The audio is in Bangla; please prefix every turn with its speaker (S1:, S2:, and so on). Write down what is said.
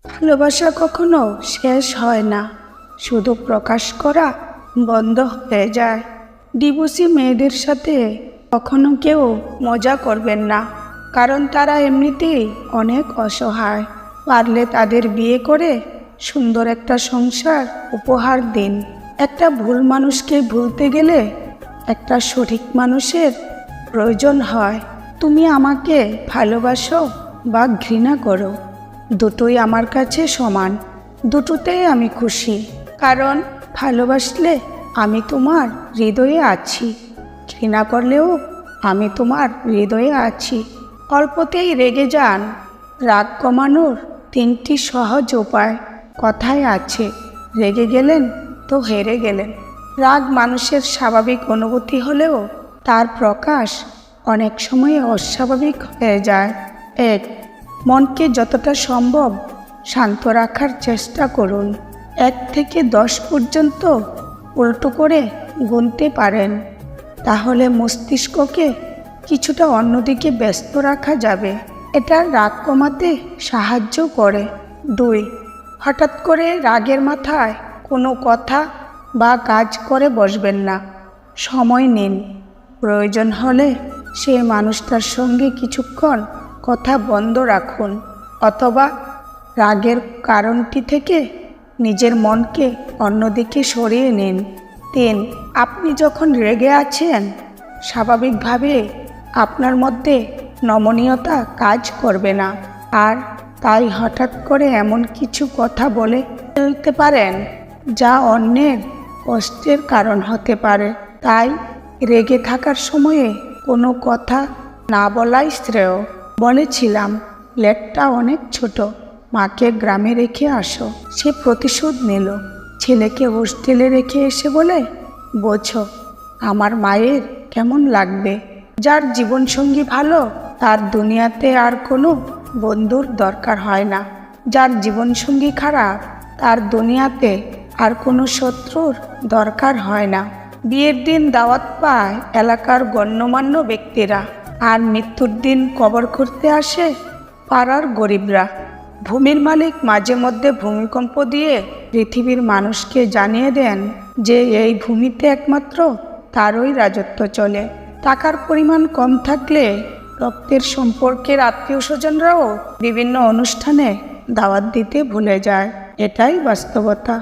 S1: ভালোবাসা কখনো শেষ হয় না, শুধু প্রকাশ করা বন্ধ হয়ে যায়। ডিভোর্সি মেয়েদের সাথে কখনো কেউ মজা করবেন না, কারণ তারা এমনিতেই অনেক অসহায়। পারলে তাদের বিয়ে করে সুন্দর একটা সংসার উপহার দিন। একটা ভুল মানুষকে ভুলতে গেলে একটা সঠিক মানুষের প্রয়োজন হয়। তুমি আমাকে ভালোবাসো বা ঘৃণা করো, দুটোই আমার কাছে সমান। দুটোতেই আমি খুশি, কারণ ভালোবাসলে আমি তোমার হৃদয়ে আছি, ঘৃণা করলেও আমি তোমার হৃদয়ে আছি। অল্পতেই রেগে যান। রাগ কমানোর 3টি সহজ উপায় কথায় আছে, রেগে গেলেন তো হেরে গেলেন। রাগ মানুষের স্বাভাবিক অনুভূতি হলেও তার প্রকাশ অনেক সময় অস্বাভাবিক হয়ে যায়। 1. মনকে যতটা সম্ভব শান্ত রাখার চেষ্টা করুন। 1 থেকে 10 পর্যন্ত উল্টো করে গুনতে পারেন, তাহলে মস্তিষ্ককে কিছুটা অন্যদিকে ব্যস্ত রাখা যাবে। এটা রাগ কমাতে সাহায্য করে। 2. হঠাৎ করে রাগের মাথায় কোনো কথা বা কাজ করে বসবেন না, সময় নিন। প্রয়োজন হলে সে মানুষটার সঙ্গে কিছুক্ষণ কথা বন্ধ রাখুন, অথবা রাগের কারণটি থেকে নিজের মনকে অন্যদিকে সরিয়ে নিন। 3. আপনি যখন রেগে আছেন, স্বাভাবিকভাবে আপনার মধ্যে নমনীয়তা কাজ করবে না, আর তাই হঠাৎ করে এমন কিছু কথা বলে ফেলতে পারেন যা অন্যের কষ্টের কারণ হতে পারে। তাই রেগে থাকার সময়ে কোনো কথা না বলাই শ্রেয়। বলেছিলাম লেটটা অনেক ছোট, মাকে গ্রামে রেখে আসো। সে প্রতিশোধ নিল। ছেলেকে হোস্টেলে রেখে এসে বলে, বোঝো আমার মায়ের কেমন লাগবে। যার জীবনসঙ্গী ভালো, তার দুনিয়াতে আর কোনো বন্ধুর দরকার হয় না। যার জীবনসঙ্গী খারাপ, তার দুনিয়াতে আর কোনো শত্রুর দরকার হয় না। বিয়ের দিন দাওয়াত পায় এলাকার গণ্যমান্য ব্যক্তিরা, আর মৃত্যুর দিন কবর করতে আসে পাড়ার গরিবরা। ভূমির মালিক মাঝে মধ্যে ভূমিকম্প দিয়ে পৃথিবীর মানুষকে জানিয়ে দেন যে এই ভূমিতে একমাত্র তারই রাজত্ব চলে। টাকার পরিমাণ কম থাকলে রক্তের সম্পর্কের আত্মীয় স্বজনরাও বিভিন্ন অনুষ্ঠানে দাওয়াত দিতে ভুলে যায়। এটাই বাস্তবতা।